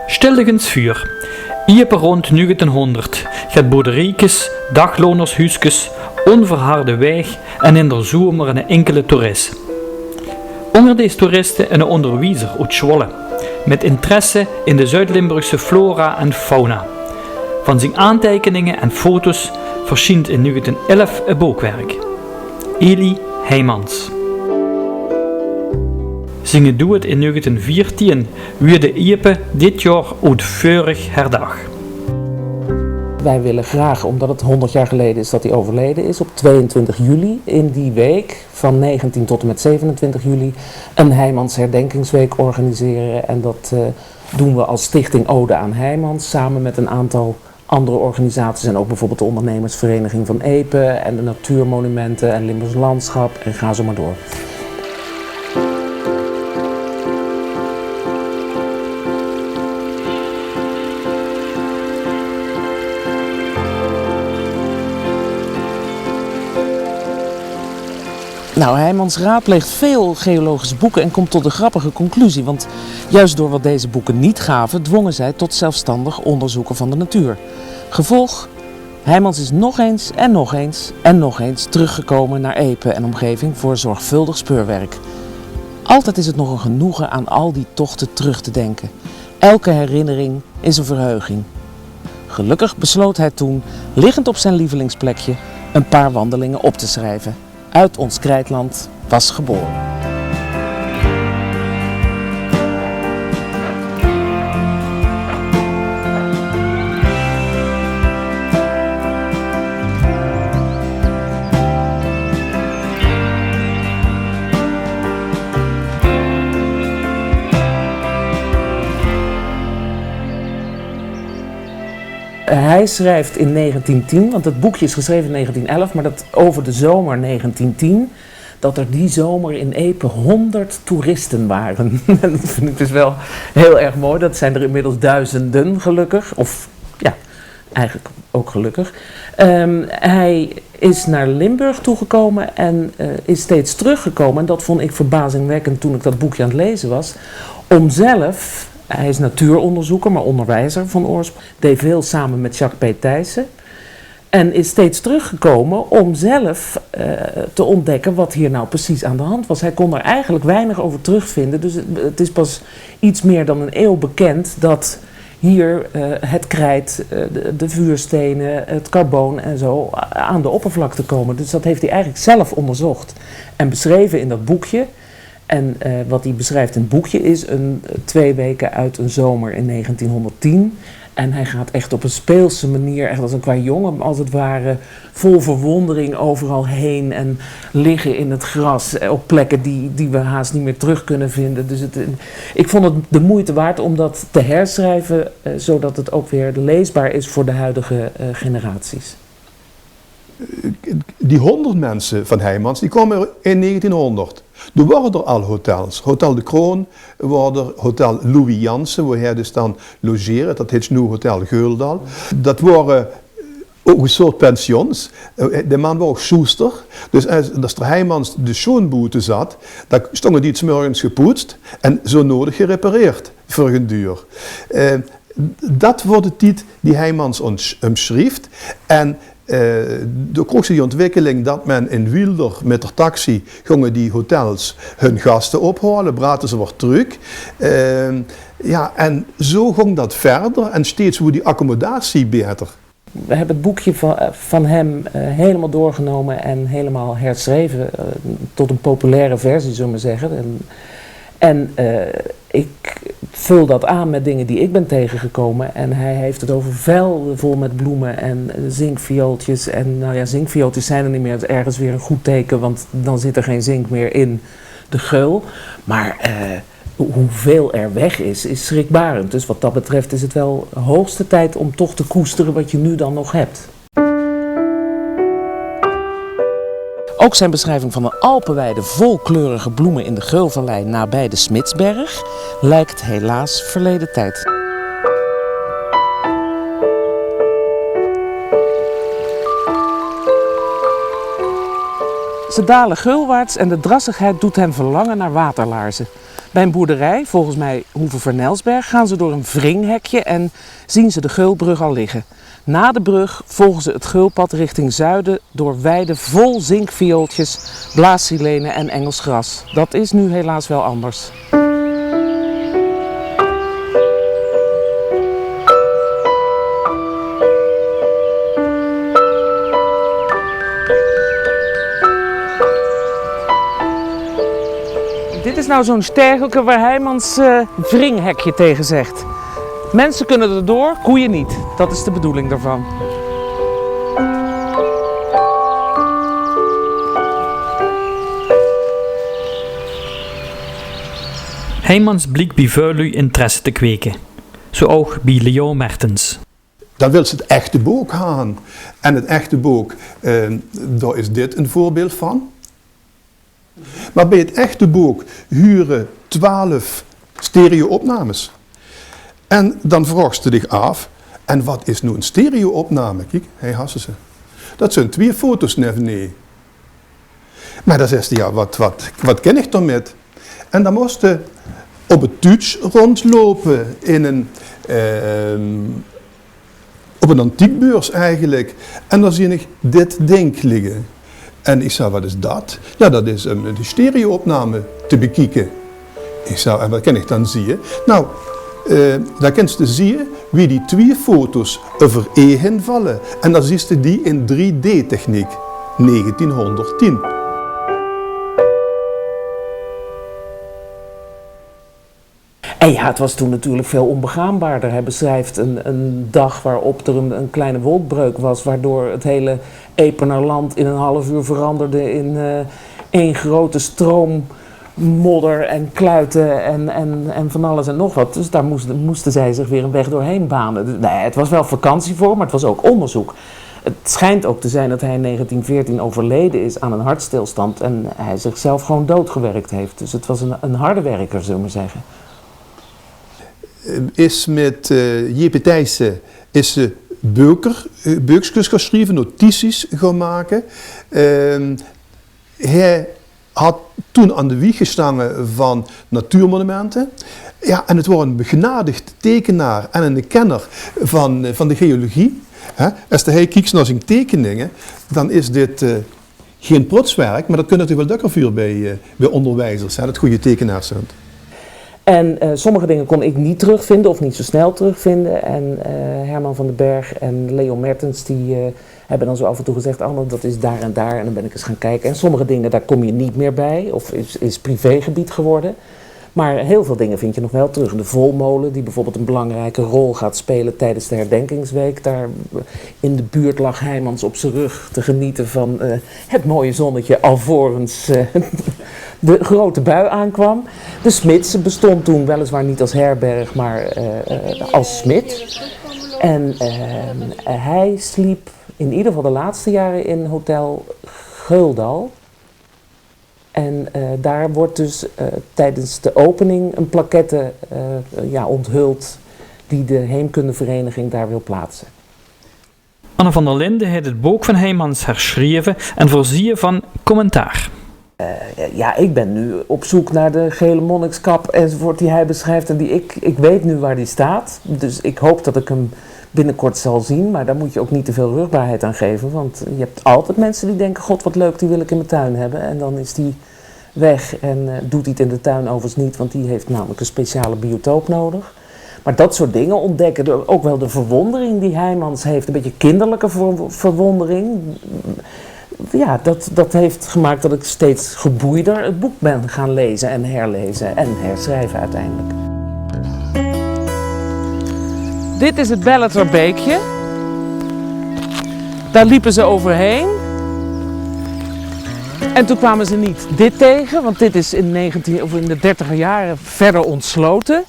Stilligens vuur. Ieper rond 1900 gaat boerderiekes, daglonershuisjes, onverharde weg en in de zomer een enkele toerist. Onder deze toeristen een onderwijzer uit Zwolle, met interesse in de Zuid-Limburgse flora en fauna. Van zijn aantekeningen en foto's verschijnt in 1911 een boekwerk. Eli Heijmans. Zingen doet het in 1914, wie de Iepe dit jaar uitvoerig herdag. Wij willen graag, omdat het 100 jaar geleden is dat hij overleden is, op 22 juli in die week, van 19 tot en met 27 juli, een Heijmans herdenkingsweek organiseren. En dat doen we als stichting Ode aan Heijmans, samen met een aantal andere organisaties en ook bijvoorbeeld de ondernemersvereniging van Epe en de natuurmonumenten en Limburgs landschap en ga zo maar door. Nou, Heijmans raadpleegt veel geologische boeken en komt tot een grappige conclusie, want juist door wat deze boeken niet gaven, dwongen zij tot zelfstandig onderzoeken van de natuur. Gevolg, Heijmans is nog eens en nog eens en nog eens teruggekomen naar Epe en omgeving voor zorgvuldig speurwerk. Altijd is het nog een genoegen aan al die tochten terug te denken. Elke herinnering is een verheuging. Gelukkig besloot hij toen, liggend op zijn lievelingsplekje, een paar wandelingen op te schrijven. Uit ons krijtland was geboren. Hij schrijft in 1910, want het boekje is geschreven in 1911, maar dat over de zomer 1910, dat er die zomer in Epe 100 toeristen waren. Dat vind ik dus wel heel erg mooi. Dat zijn er inmiddels duizenden gelukkig, of ja, eigenlijk ook gelukkig. Hij is naar Limburg toegekomen en is steeds teruggekomen. En dat vond ik verbazingwekkend toen ik dat boekje aan het lezen was, om zelf... Hij is natuuronderzoeker, maar onderwijzer van oorsprong. Deed veel samen met Jacques P. Thijssen. En is steeds teruggekomen om zelf te ontdekken wat hier nou precies aan de hand was. Hij kon er eigenlijk weinig over terugvinden. Dus het is pas iets meer dan een eeuw bekend dat hier het krijt, de vuurstenen, het carboon en zo aan de oppervlakte komen. Dus dat heeft hij eigenlijk zelf onderzocht en beschreven in dat boekje. En wat hij beschrijft in het boekje is 2 weken uit een zomer in 1910. En hij gaat echt op een speelse manier, echt als een qua jongen als het ware, vol verwondering overal heen en liggen in het gras op plekken die we haast niet meer terug kunnen vinden. Dus ik vond het de moeite waard om dat te herschrijven, zodat het ook weer leesbaar is voor de huidige generaties. Die 100 mensen van Heijmans, die kwamen in 1900. Toen waren er al hotels. Hotel de Kroon, Hotel Louis Jansen, waar hij dus dan logeerde. Dat heet nu Hotel Geuldal. Dat waren ook een soort pensions. De man was ook Schuster. Dus als er Heijmans de schoonboete zat, dan stonden die 's morgens gepoetst en zo nodig gerepareerd voor een duur. Dat wordt de tijd die Heijmans omschreef. En door die ontwikkeling dat men in Wilder met de taxi gingen die hotels hun gasten ophalen, brachten ze weer terug. Ja, en zo ging dat verder en steeds wordt die accommodatie beter. We hebben het boekje van hem helemaal doorgenomen en helemaal herschreven tot een populaire versie, zullen we zeggen. Ik vul dat aan met dingen die ik ben tegengekomen. En hij heeft het over velden vol met bloemen en zinkviooltjes. En nou ja, zinkviooltjes zijn er niet meer. Dat is ergens weer een goed teken, want dan zit er geen zink meer in de geul. Maar hoeveel er weg is schrikbarend. Dus wat dat betreft is het wel hoogste tijd om toch te koesteren wat je nu dan nog hebt. Ook zijn beschrijving van een alpenweide vol kleurige bloemen in de Geulvallei nabij de Smitsberg lijkt helaas verleden tijd. Ze dalen geulwaarts en de drassigheid doet hen verlangen naar waterlaarzen. Bij een boerderij, volgens mij Hoeve-Vernelsberg, gaan ze door een wringhekje en zien ze de Geulbrug al liggen. Na de brug volgen ze het Geulpad richting zuiden door weiden vol zinkviooltjes, blaassilenen en Engels gras. Dat is nu helaas wel anders. Dit is nou zo'n stergelke waar Heijmans wringhekje tegen zegt. Mensen kunnen erdoor, koeien niet. Dat is de bedoeling daarvan. Heijmans blikt bij Veuluw interesse te kweken. Zo ook bij Leo Mertens. Dan wil ze het echte boek gaan. En het echte boek, daar is dit een voorbeeld van. Maar bij het echte boek huren 12 stereo-opnames. En dan vraagt ze zich af, en wat is nu een stereo-opname? Kijk, hij hassen ze. Dat zijn 2 foto's nee. Maar dan zegt ze, ja, wat ken ik dan met? En dan moest ze op het Tuts rondlopen op een antiekbeurs eigenlijk. En dan zie ik dit ding liggen. En ik zei, wat is dat? Ja, dat is de stereo-opname te bekijken. Ik zei, en wat kan ik dan zien? Nou, daar kan je zien wie die 2 foto's overeen vallen. En dan zie je die in 3D-techniek, 1910. En ja, het was toen natuurlijk veel onbegaanbaarder. Hij beschrijft een dag waarop er een kleine wolkbreuk was, waardoor het hele Epenerland in een half uur veranderde in één grote stroom modder en kluiten en van alles en nog wat. Dus daar moesten zij zich weer een weg doorheen banen. Dus, nee, het was wel vakantie voor, maar het was ook onderzoek. Het schijnt ook te zijn dat hij in 1914 overleden is aan een hartstilstand en hij zichzelf gewoon doodgewerkt heeft. Dus het was een harde werker, zullen we maar zeggen. Is met J.P. Thijssen is ze beukjes geschreven, notities gaan maken. Hij had toen aan de wieg gestaan van natuurmonumenten. Ja, en het was een begenadigd tekenaar en een kenner van de geologie. Als hij kijkt naar zijn tekeningen, dan is dit geen protswerk, maar dat kunnen natuurlijk wel dukker bij onderwijzers, dat goede tekenaars zijn. En sommige dingen kon ik niet terugvinden of niet zo snel terugvinden. En Herman van den Berg en Leo Mertens die hebben dan zo af en toe gezegd, oh, dat is daar en daar. En dan ben ik eens gaan kijken. En sommige dingen, daar kom je niet meer bij of is privégebied geworden. Maar heel veel dingen vind je nog wel terug. De Volmolen, die bijvoorbeeld een belangrijke rol gaat spelen tijdens de herdenkingsweek. Daar in de buurt lag Heijmans op zijn rug te genieten van het mooie zonnetje alvorens de grote bui aankwam. De Smits bestond toen weliswaar niet als herberg, maar als smid. En hij sliep in ieder geval de laatste jaren in hotel Geuldal. En daar wordt dus tijdens de opening een plaquette onthuld die de heemkundevereniging daar wil plaatsen. Anne van der Linden heeft het boek van Heijmans herschreven en voorzien van commentaar. Ik ben nu op zoek naar de gele monnikskap enzovoort die hij beschrijft en die ik weet nu waar die staat. Dus ik hoop dat ik hem binnenkort zal zien, maar daar moet je ook niet te veel rugbaarheid aan geven, want je hebt altijd mensen die denken, god wat leuk, die wil ik in mijn tuin hebben en dan is die weg en doet hij het in de tuin overigens niet, want die heeft namelijk een speciale biotoop nodig. Maar dat soort dingen ontdekken, ook wel de verwondering die Heijmans heeft, een beetje kinderlijke verwondering. Ja, dat heeft gemaakt dat ik steeds geboeider het boek ben gaan lezen en herlezen en herschrijven uiteindelijk. Dit is het Belleterbeekje. Daar liepen ze overheen. En toen kwamen ze niet dit tegen, want dit is in de 30er jaren verder ontsloten.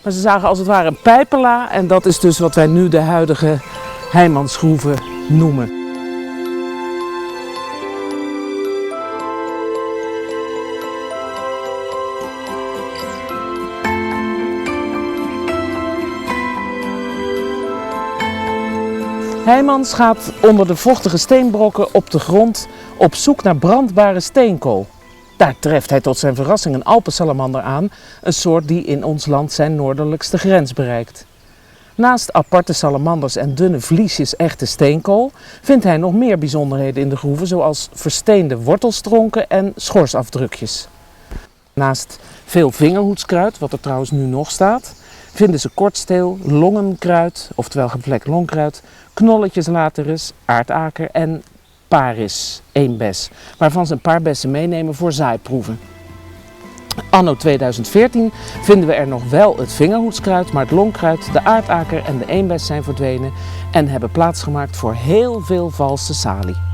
Maar ze zagen als het ware een pijpela en dat is dus wat wij nu de huidige Heimansgroeve noemen. Heimans gaat onder de vochtige steenbrokken op de grond op zoek naar brandbare steenkool. Daar treft hij tot zijn verrassing een alpensalamander aan, een soort die in ons land zijn noordelijkste grens bereikt. Naast aparte salamanders en dunne vliesjes echte steenkool vindt hij nog meer bijzonderheden in de groeve, zoals versteende wortelstronken en schorsafdrukjes. Naast veel vingerhoedskruid, wat er trouwens nu nog staat, vinden ze kortsteel, longenkruid, oftewel gevlekt longkruid, knolletjes laterus, aardaker en paris, eembes, waarvan ze een paar bessen meenemen voor zaaiproeven. Anno 2014 vinden we er nog wel het vingerhoedskruid, maar het longkruid, de aardaker en de eembes zijn verdwenen en hebben plaatsgemaakt voor heel veel valse salie.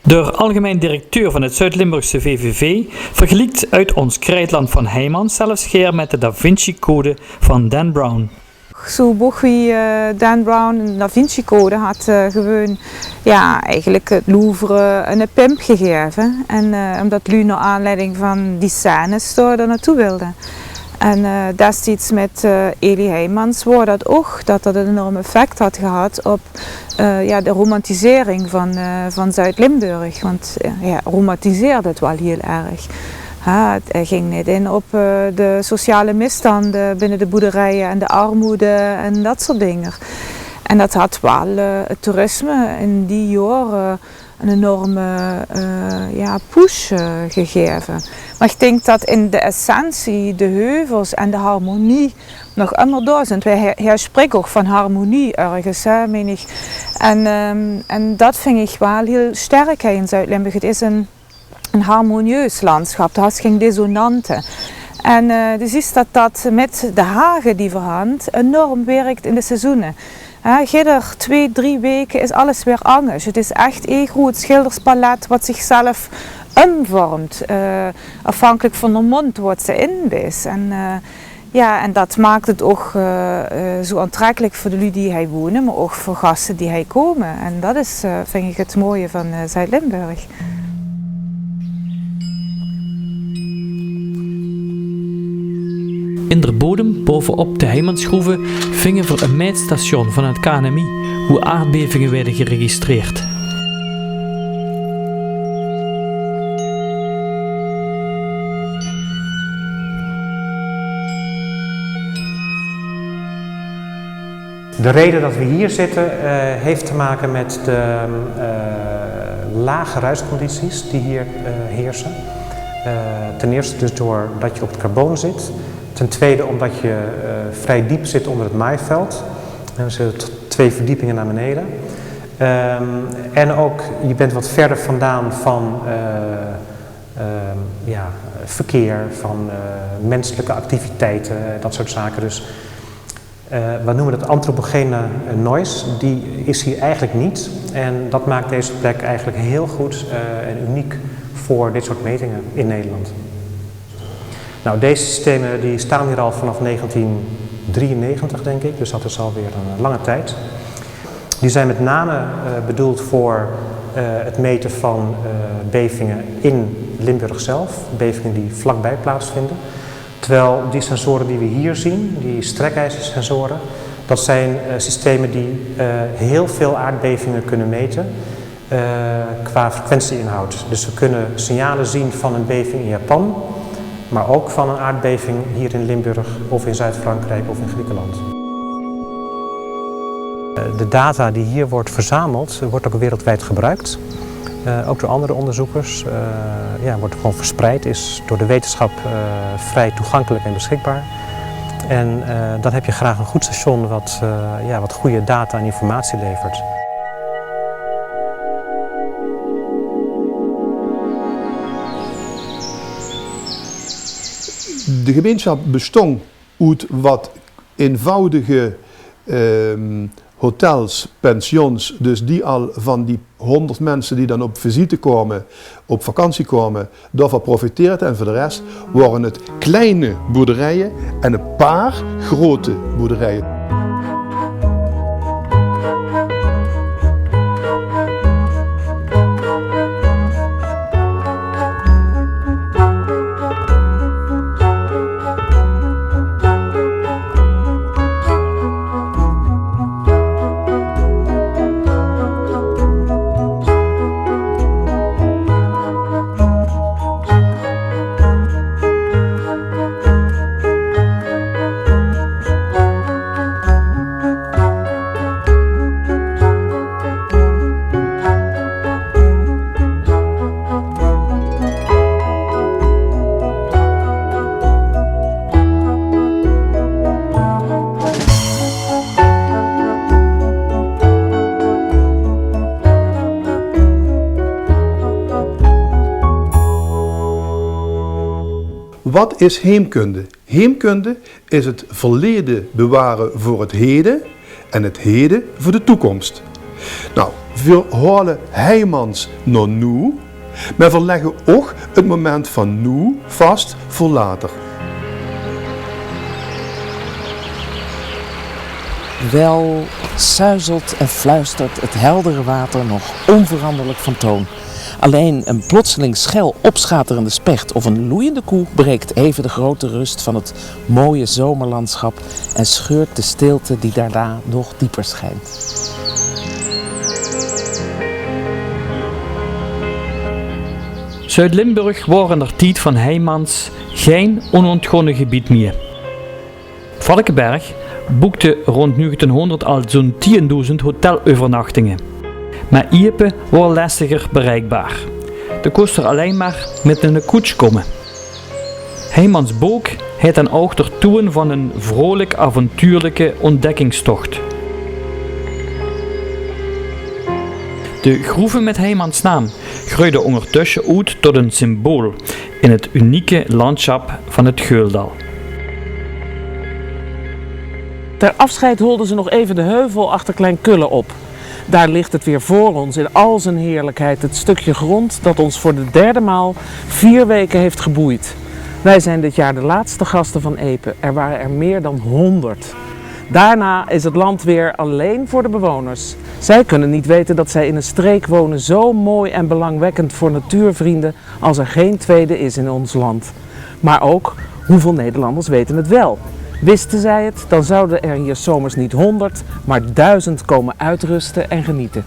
De algemeen directeur van het Zuid-Limburgse VVV vergelijkt uit ons krijtland van Heimans zelfs scheer met de Da Vinci Code van Dan Brown. Zo'n boek wie Dan Brown en de Da Vinci Code had gewoon eigenlijk het Louvre een pimp gegeven. En omdat lui naar aanleiding van die scènes er naartoe wilde. En destijds met Elie Heimans was dat ook dat een enorm effect had gehad op de romantisering van Zuid-Limburg. Want hij romantiseerde het wel heel erg. Hij ging niet in op de sociale misstanden binnen de boerderijen en de armoede en dat soort dingen. En dat had wel het toerisme in die jaren een enorme push gegeven. Maar ik denk dat in de essentie de heuvels en de harmonie nog immer daar zijn. Hij spreekt ook van harmonie ergens, meen ik. En dat vind ik wel heel sterk in Zuid-Limburg. Het is een harmonieus landschap, er is geen dissonanten. En je ziet dat met de hagen die voorhand enorm werkt in de seizoenen. Gidder 2-3 weken is alles weer anders. Het is echt een groot schilderspalet wat zichzelf omvormt. Afhankelijk van de mond wat ze inbis. En dat maakt het ook zo aantrekkelijk voor de lui die hij wonen, maar ook voor gasten die hij komen. En dat is, vind ik, het mooie van Zuid-Limburg. In der bodem, bovenop de Heimansgroeve, vingen voor een meetstation van het KNMI hoe aardbevingen werden geregistreerd. De reden dat we hier zitten heeft te maken met de lage ruiscondities die hier heersen. Ten eerste dus doordat je op het carbon zit. Ten tweede omdat je vrij diep zit onder het maaiveld. En er zitten 2 verdiepingen naar beneden. En ook je bent wat verder vandaan van verkeer, van menselijke activiteiten, dat soort zaken. Dus we noemen dat antropogene noise, die is hier eigenlijk niet. En dat maakt deze plek eigenlijk heel goed en uniek voor dit soort metingen in Nederland. Nou, deze systemen die staan hier al vanaf 1993 denk ik, dus dat is alweer een lange tijd. Die zijn met name bedoeld voor het meten van bevingen in Limburg zelf, bevingen die vlakbij plaatsvinden. Terwijl die sensoren die we hier zien, die strekijzersensoren, dat zijn systemen die heel veel aardbevingen kunnen meten qua frequentieinhoud. Dus we kunnen signalen zien van een beving in Japan, maar ook van een aardbeving hier in Limburg of in Zuid-Frankrijk of in Griekenland. De data die hier wordt verzameld, wordt ook wereldwijd gebruikt. Ook door andere onderzoekers. Wordt gewoon verspreid, is door de wetenschap vrij toegankelijk en beschikbaar. En dan heb je graag een goed station wat goede data en informatie levert. De gemeenschap bestond uit wat eenvoudige hotels, pensions, dus die al van die 100 mensen die dan op visite komen, op vakantie komen, daarvan profiteert. En voor de rest waren het kleine boerderijen en een paar grote boerderijen. Wat is heemkunde? Heemkunde is het verleden bewaren voor het heden en het heden voor de toekomst. Nou, we halen Heijmans naar nu, maar we leggen ook het moment van nu vast voor later. Wel suizelt en fluistert het heldere water nog onveranderlijk van toon. Alleen een plotseling schel opschaterende specht of een loeiende koe breekt even de grote rust van het mooie zomerlandschap en scheurt de stilte die daarna nog dieper schijnt. Zuid-Limburg waren er tijd van Heijmans geen onontgonnen gebied meer. Valkenberg boekte rond 1900 al zo'n 10.000 hotelovernachtingen. Maar Iepen was lastiger bereikbaar. De kost er alleen maar met een koets komen. Heijmans boek heeft dan ook de toon van een vrolijk avontuurlijke ontdekkingstocht. De groeven met Heijmans naam groeiden ondertussen uit tot een symbool in het unieke landschap van het Geuldal. Ter afscheid holden ze nog even de heuvel achter Klein Kulle op. Daar ligt het weer voor ons in al zijn heerlijkheid, het stukje grond dat ons voor de derde maal 4 weken heeft geboeid. Wij zijn dit jaar de laatste gasten van Epe. Er waren er meer dan 100. Daarna is het land weer alleen voor de bewoners. Zij kunnen niet weten dat zij in een streek wonen zo mooi en belangwekkend voor natuurvrienden als er geen tweede is in ons land. Maar ook, hoeveel Nederlanders weten het wel? Wisten zij het, dan zouden er hier zomers niet 100, maar 1000 komen uitrusten en genieten.